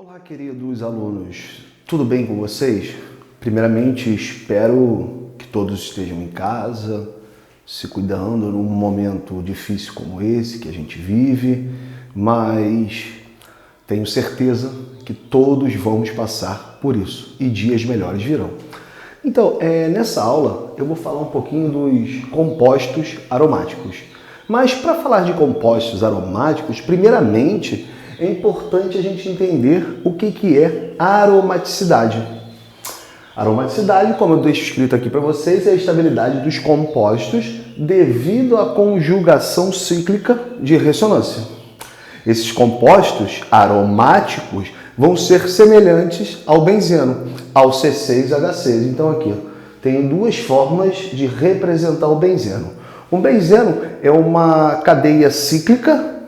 Olá, queridos alunos, tudo bem com vocês? Primeiramente, espero que todos estejam em casa, se cuidando num momento difícil como esse que a gente vive, mas tenho certeza que todos vamos passar por isso e dias melhores virão. Então, nessa aula eu vou falar um pouquinho dos compostos aromáticos. Mas para falar de compostos aromáticos, primeiramente é importante a gente entender o que é aromaticidade. Aromaticidade, como eu deixo escrito aqui para vocês, é a estabilidade dos compostos devido à conjugação cíclica de ressonância. Esses compostos aromáticos vão ser semelhantes ao benzeno, ao C6H6. Então aqui, tenho duas formas de representar o benzeno. O benzeno é uma cadeia cíclica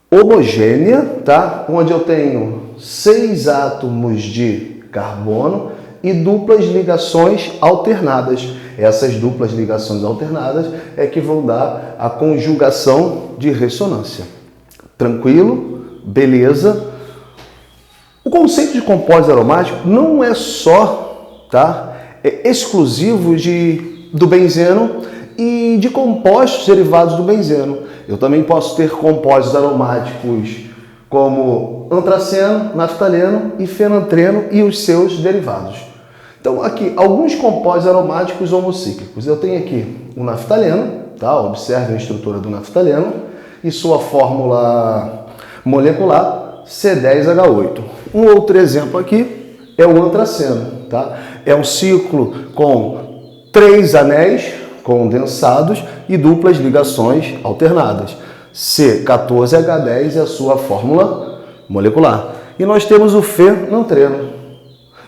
homogênea, tá? Onde eu tenho 6 átomos de carbono e duplas ligações alternadas. Essas duplas ligações alternadas é que vão dar a conjugação de ressonância. Tranquilo? Beleza? O conceito de compostos aromáticos não é só, tá? É exclusivo do benzeno e de compostos derivados do benzeno. Eu também posso ter compostos aromáticos como antraceno, naftaleno e fenantreno e os seus derivados. Então aqui, alguns compostos aromáticos homocíclicos. Eu tenho aqui o naftaleno, tá? Observe a estrutura do naftaleno e sua fórmula molecular C10H8. Um outro exemplo aqui é o antraceno, tá? É um ciclo com 3 anéis condensados e duplas ligações alternadas. C14H10 é a sua fórmula molecular. E nós temos o fenantreno.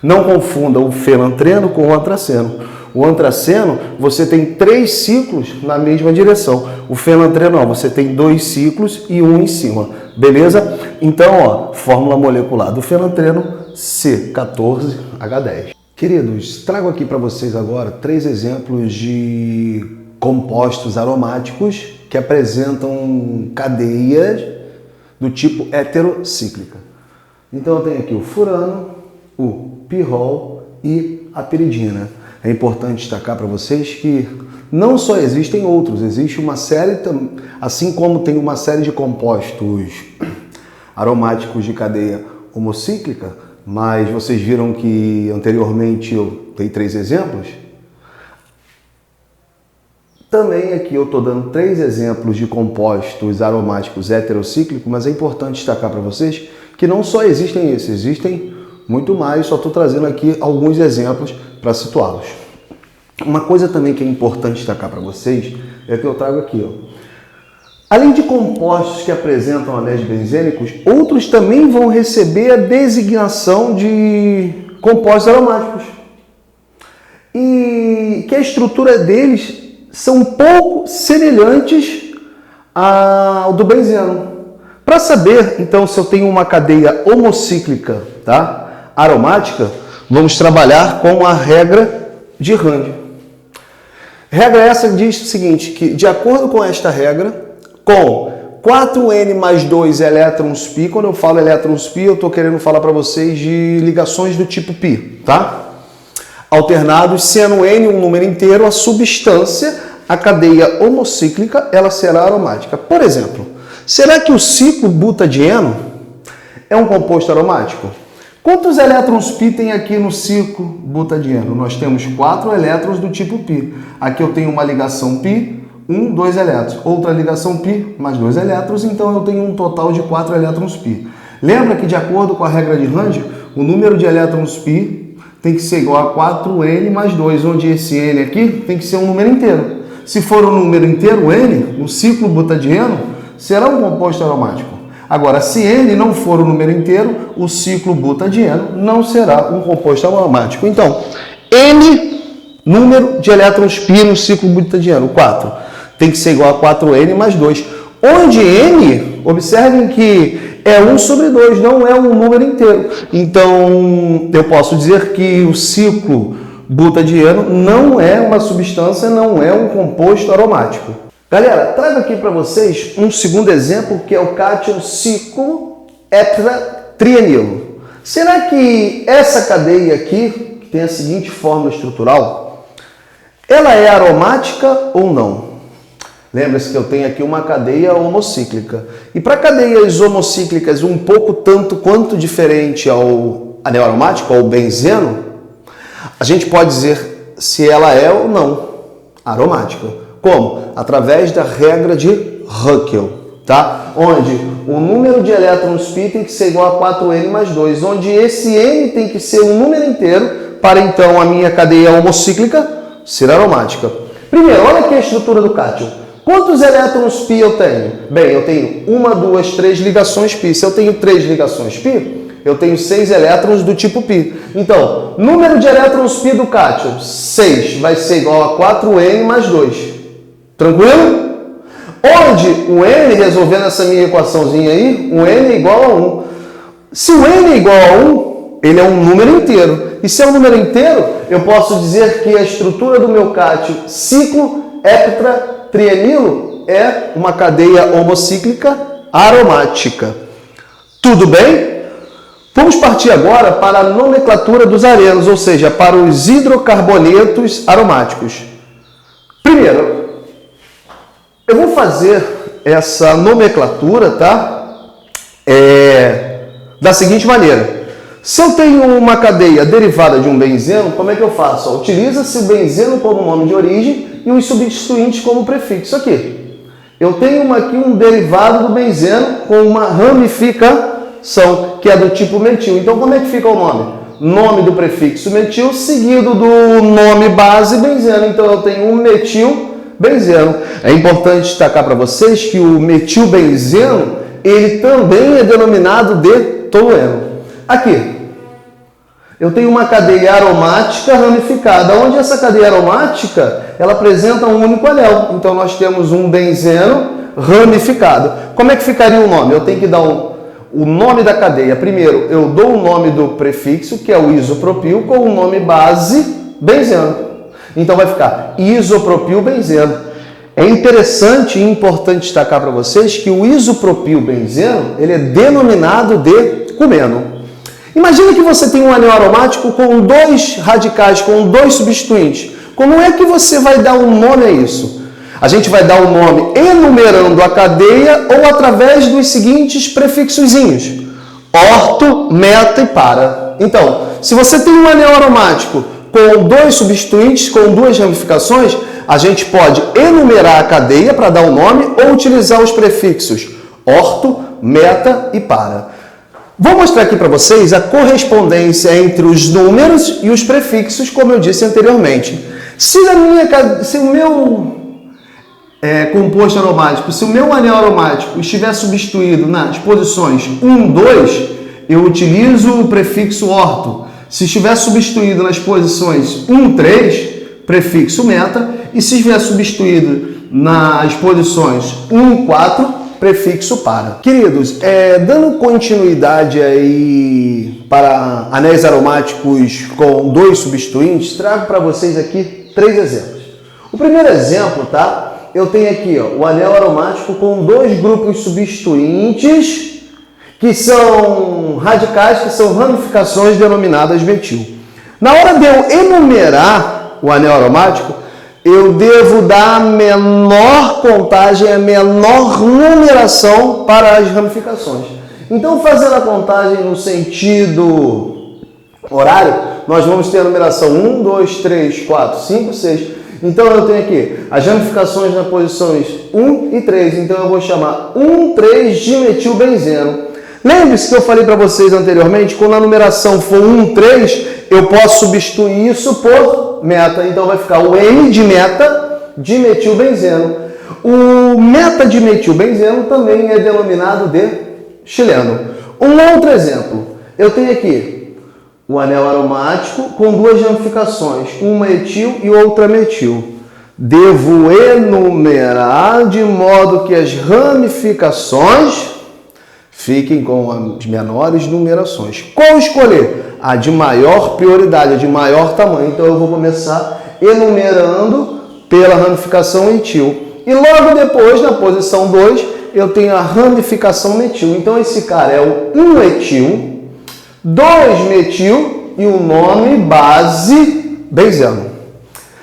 Não confunda o fenantreno com o antraceno. O antraceno, você tem 3 ciclos na mesma direção. O fenantreno, não, você tem 2 ciclos e um em cima. Beleza? Então, fórmula molecular do fenantreno, C14H10. Queridos, trago aqui para vocês agora 3 exemplos de compostos aromáticos que apresentam cadeias do tipo heterocíclica. Então eu tenho aqui o furano, o pirrol e a piridina. É importante destacar para vocês que não só existem outros, existe uma série, assim como tem uma série de compostos aromáticos de cadeia homocíclica, mas vocês viram que anteriormente eu dei 3 exemplos? Também aqui eu estou dando 3 exemplos de compostos aromáticos heterocíclicos, mas é importante destacar para vocês que não só existem esses, existem muito mais, só estou trazendo aqui alguns exemplos para situá-los. Uma coisa também que é importante destacar para vocês é que eu trago aqui, ó. Além de compostos que apresentam anéis benzênicos, outros também vão receber a designação de compostos aromáticos. E que a estrutura deles são um pouco semelhantes ao do benzeno. Para saber, então, se eu tenho uma cadeia homocíclica, tá, aromática, vamos trabalhar com a regra de Rand. Regra essa diz o seguinte, que de acordo com esta regra, com 4N mais 2 elétrons π, quando eu falo elétrons π, eu estou querendo falar para vocês de ligações do tipo π, tá? Alternados, sendo N um número inteiro, a substância, a cadeia homocíclica, ela será aromática. Por exemplo, será que o ciclo butadieno é um composto aromático? Quantos elétrons π tem aqui no ciclo butadieno? Nós temos 4 elétrons do tipo π. Aqui eu tenho uma ligação π, 2 elétrons. Outra ligação π, mais 2 elétrons, então eu tenho um total de 4 elétrons π. Lembra que de acordo com a regra de Rand, o número de elétrons π tem que ser igual a 4N mais 2, onde esse N aqui tem que ser um número inteiro. Se for um número inteiro, N, o ciclo butadieno será um composto aromático. Agora, se N não for um número inteiro, o ciclo butadieno não será um composto aromático. Então, N, número de elétrons π no ciclo butadieno, 4. Tem que ser igual a 4N mais 2. Onde N, observem que é 1 sobre 2, não é um número inteiro. Então, eu posso dizer que o ciclo butadieno não é uma substância, não é um composto aromático. Galera, trago aqui para vocês um segundo exemplo, que é o cátion ciclo trienilo. Será que essa cadeia aqui, que tem a seguinte fórmula estrutural, ela é aromática ou não? Lembra-se que eu tenho aqui uma cadeia homocíclica. E para cadeias homocíclicas um pouco tanto quanto diferente ao anel aromático, ao benzeno, a gente pode dizer se ela é ou não aromática. Como? Através da regra de Huckel, tá? Onde o número de elétrons π tem que ser igual a 4n mais 2, onde esse n tem que ser um número inteiro para então a minha cadeia homocíclica ser aromática. Primeiro, olha aqui a estrutura do cátion. Quantos elétrons π eu tenho? Bem, eu tenho 1, 2, 3 ligações π. Se eu tenho 3 ligações π, eu tenho 6 elétrons do tipo π. Então, número de elétrons π do cátion, 6, vai ser igual a 4n mais 2. Tranquilo? Onde o n, resolvendo essa minha equaçãozinha aí, o n é igual a 1. Se o n é igual a 1, ele é um número inteiro. E se é um número inteiro, eu posso dizer que a estrutura do meu cátion ciclo heptatrienilo é uma cadeia homocíclica aromática. Tudo bem? Vamos partir agora para a nomenclatura dos arenos, ou seja, para os hidrocarbonetos aromáticos. Primeiro, eu vou fazer essa nomenclatura, tá? Da seguinte maneira. Se eu tenho uma cadeia derivada de um benzeno, como é que eu faço? Utiliza-se o benzeno como nome de origem e os substituintes como prefixo aqui. Eu tenho aqui um derivado do benzeno com uma ramificação, que é do tipo metil. Então, como é que fica o nome? Nome do prefixo metil seguido do nome base benzeno. Então, eu tenho um metilbenzeno. É importante destacar para vocês que o metilbenzeno, ele também é denominado de tolueno. Aqui, eu tenho uma cadeia aromática ramificada, onde essa cadeia aromática, ela apresenta um único anel. Então, nós temos um benzeno ramificado. Como é que ficaria o nome? Eu tenho que dar o nome da cadeia. Primeiro, eu dou o nome do prefixo, que é o isopropil, com o nome base benzeno. Então, vai ficar isopropilbenzeno. É interessante e importante destacar para vocês que o isopropilbenzeno, ele é denominado de cumeno. Imagina que você tem um anel aromático com 2 radicais, com 2 substituintes. Como é que você vai dar um nome a isso? A gente vai dar o nome enumerando a cadeia ou através dos seguintes prefixozinhos: orto, meta e para. Então, se você tem um anel aromático com 2 substituintes, com 2 ramificações, a gente pode enumerar a cadeia para dar o nome ou utilizar os prefixos orto, meta e para. Vou mostrar aqui para vocês a correspondência entre os números e os prefixos, como eu disse anteriormente. Se o meu composto aromático, se o meu anel aromático estiver substituído nas posições 1, 2, eu utilizo o prefixo orto. Se estiver substituído nas posições 1, 3, prefixo meta. E se estiver substituído nas posições 1, 4, prefixo para. Queridos, dando continuidade aí para anéis aromáticos com 2 substituintes, trago para vocês aqui 3 exemplos. O primeiro exemplo, tá? Eu tenho aqui o anel aromático com 2 grupos substituintes que são radicais, que são ramificações denominadas metil. Na hora de eu enumerar o anel aromático, eu devo dar a menor contagem, a menor numeração para as ramificações. Então, fazendo a contagem no sentido horário, nós vamos ter a numeração 1, 2, 3, 4, 5, 6. Então, eu tenho aqui as ramificações nas posições 1 e 3. Então, eu vou chamar 1,3-dimetilbenzeno. Lembre-se que eu falei para vocês anteriormente, quando a numeração for 1, 3, eu posso substituir isso por meta. Então, vai ficar o N de meta dimetilbenzeno. O meta-dimetilbenzeno também é denominado de chileno. Um outro exemplo. Eu tenho aqui o anel aromático com 2 ramificações, uma etil e outra metil. Devo enumerar de modo que as ramificações fiquem com as menores numerações. Qual escolher? A de maior prioridade, a de maior tamanho. Então, eu vou começar enumerando pela ramificação etil. E logo depois, na posição 2, eu tenho a ramificação metil. Então esse cara é o 1-etil, 2-metil e o nome base benzeno.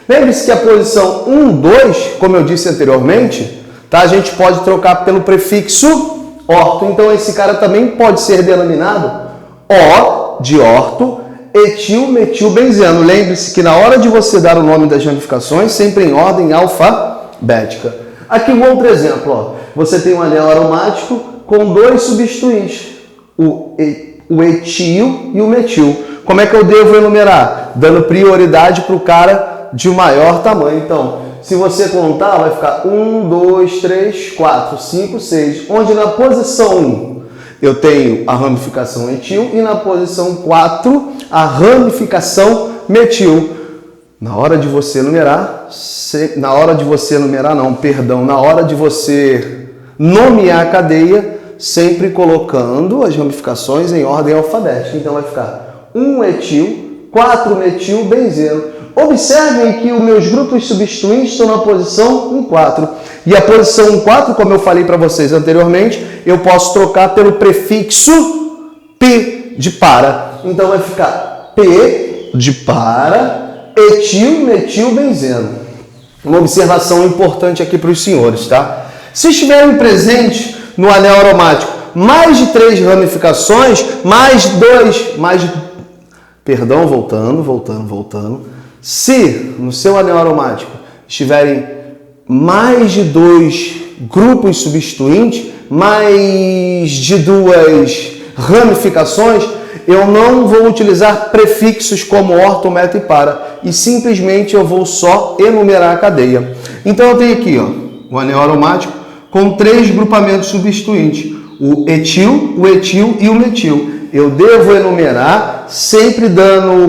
Lembre-se que a posição 1, 2, como eu disse anteriormente, tá? A gente pode trocar pelo prefixo orto. Então esse cara também pode ser denominado O de orto, etil, metil, benzeno. Lembre-se que na hora de você dar o nome das ramificações, sempre em ordem alfabética. Aqui um outro exemplo, ó. Você tem um anel aromático com dois substituintes, o etil e o metil. Como é que eu devo enumerar? Dando prioridade para o cara de maior tamanho. Então, se você contar, vai ficar 1, 2, 3, 4, 5, 6. Onde na posição 1 eu tenho a ramificação etil e na posição 4 a ramificação metil. Na hora de você enumerar, na hora de você nomear a cadeia, sempre colocando as ramificações em ordem alfabética. Então vai ficar 1-etil, 4-metil, benzeno. Observem que os meus grupos substituintes estão na posição 1,4. E a posição 1,4, como eu falei para vocês anteriormente, eu posso trocar pelo prefixo P de para. Então vai ficar P de para, etil, metil, benzeno. Uma observação importante aqui para os senhores, tá? Se estiverem presentes no anel aromático mais de 3 ramificações, voltando. Se no seu anel aromático estiverem mais de 2 grupos substituintes, mais de 2 ramificações, eu não vou utilizar prefixos como orto, meta e para, e simplesmente eu vou só enumerar a cadeia. Então eu tenho aqui, ó, o anel aromático com 3 grupamentos substituintes, o etil, o etil e o metil. Eu devo enumerar sempre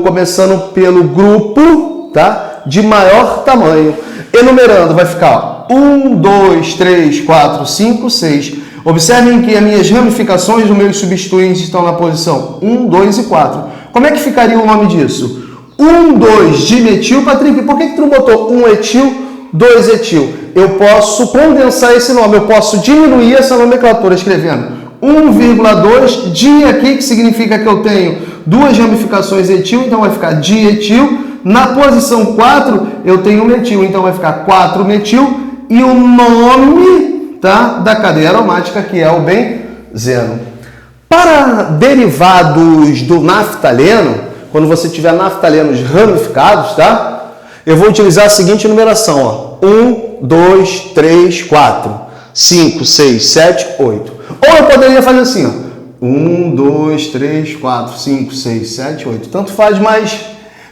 começando pelo grupo, tá, de maior tamanho. Enumerando vai ficar 1, 2, 3, 4, 5, 6. Observem que as minhas ramificações, os meus substituintes estão na posição 1, 2 e 4. Como é que ficaria o nome disso? 1, 2 de metil, Patrick. Por que tu não botou 1 etil, 2 etil? Eu posso condensar esse nome, eu posso diminuir essa nomenclatura escrevendo 1,2 di aqui, que significa que eu tenho 2 ramificações etil, então vai ficar dietil. Na posição 4 eu tenho metil, então vai ficar 4-metil e o nome, tá, da cadeia aromática, que é o benzeno. Para derivados do naftaleno, quando você tiver naftalenos ramificados, tá, eu vou utilizar a seguinte numeração, ó, 1, 2, 3, 4, 5, 6, 7, 8. Ou eu poderia fazer assim, ó, 1, 2, 3, 4, 5, 6, 7, 8. Tanto faz, mas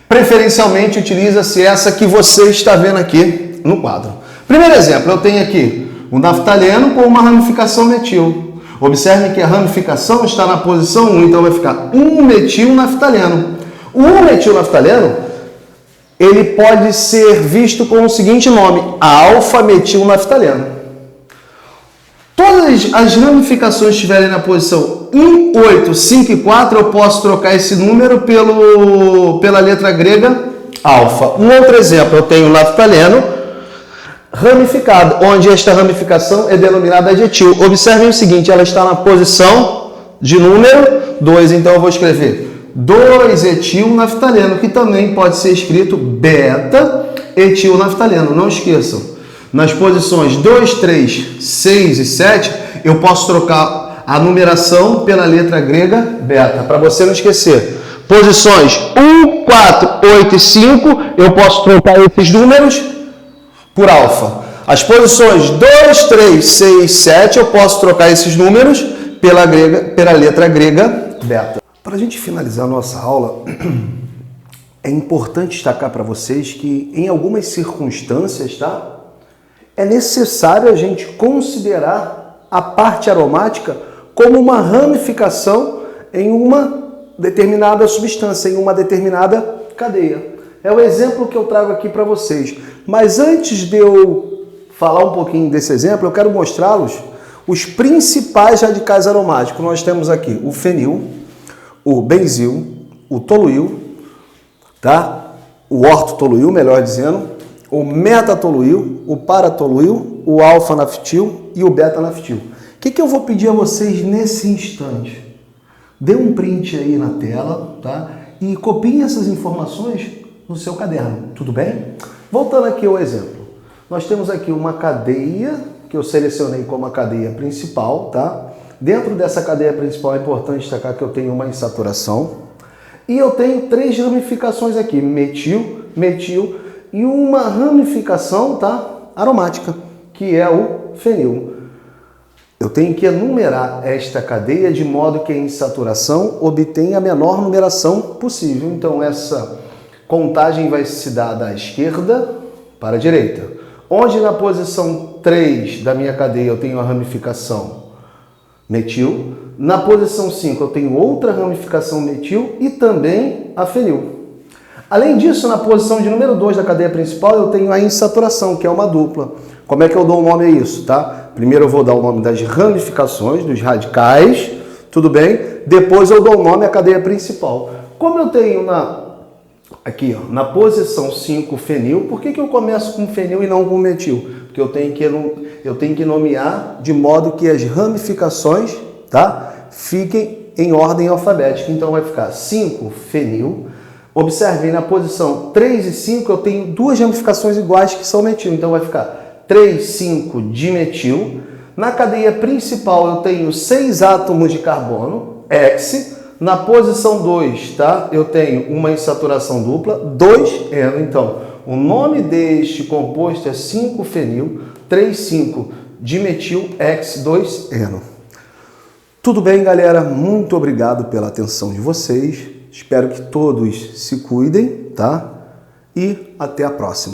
preferencialmente utiliza-se essa que você está vendo aqui no quadro. Primeiro exemplo, eu tenho aqui o naftaleno com uma ramificação metil. Observe que a ramificação está na posição 1, então vai ficar 1-metil-naftaleno. O 1-metil-naftaleno, ele pode ser visto com o seguinte nome, alfa-metil-naftaleno. Todas as ramificações que estiverem na posição 1, 8, 5 e 4, eu posso trocar esse número pela letra grega alfa. Um outro exemplo, eu tenho o naftaleno ramificado, onde esta ramificação é denominada de etil. Observem o seguinte, ela está na posição de número 2, então eu vou escrever 2-etil-naftaleno, que também pode ser escrito beta-etil-naftaleno. Não esqueçam. Nas posições 2, 3, 6 e 7, eu posso trocar a numeração pela letra grega beta, para você não esquecer. Posições 1, 4, 8 e 5, eu posso trocar esses números por alfa. As posições 2, 3, 6 e 7, eu posso trocar esses números pela letra grega beta. Para a gente finalizar a nossa aula, é importante destacar para vocês que em algumas circunstâncias, tá? É necessário a gente considerar a parte aromática como uma ramificação em uma determinada substância, em uma determinada cadeia. É o exemplo que eu trago aqui para vocês. Mas antes de eu falar um pouquinho desse exemplo, eu quero mostrá-los os principais radicais aromáticos. Nós temos aqui o fenil, o benzil, o toluil, tá? O ortotoluil, melhor dizendo, o metatoluil, o paratoluil, o alfa-naftil e o beta-naftil. que eu vou pedir a vocês nesse instante? Dê um print aí na tela, tá? E copiem essas informações no seu caderno, tudo bem? Voltando aqui ao exemplo. Nós temos aqui uma cadeia que eu selecionei como a cadeia principal, tá? Dentro dessa cadeia principal é importante destacar que eu tenho uma insaturação e eu tenho 3 ramificações aqui, metil, metil e uma ramificação, tá? Aromática, que é o fenil. Eu tenho que enumerar esta cadeia de modo que a insaturação obtenha a menor numeração possível. Então essa contagem vai se dar da esquerda para a direita. Onde na posição 3 da minha cadeia eu tenho a ramificação metil, na posição 5 eu tenho outra ramificação metil e também a fenil. Além disso, na posição de número 2 da cadeia principal eu tenho a insaturação, que é uma dupla. Como é que eu dou o nome a isso, tá? Primeiro eu vou dar o nome das ramificações, dos radicais, tudo bem? Depois eu dou o nome à cadeia principal. Como eu tenho aqui, ó, na posição 5 fenil, por que eu começo com fenil e não com metil? Porque eu tenho que nomear de modo que as ramificações, tá, fiquem em ordem alfabética. Então vai ficar 5 fenil. Observem, na posição 3 e 5 eu tenho 2 ramificações iguais que são metil. Então vai ficar 3, 5 dimetil. Na cadeia principal eu tenho 6 átomos de carbono, X. Na posição 2, tá? Eu tenho uma insaturação dupla, 2-eno. Então, o nome deste composto é 5-fenil, 3,5-dimetil, X2-eno. Tudo bem, galera? Muito obrigado pela atenção de vocês. Espero que todos se cuidem, tá? E até a próxima.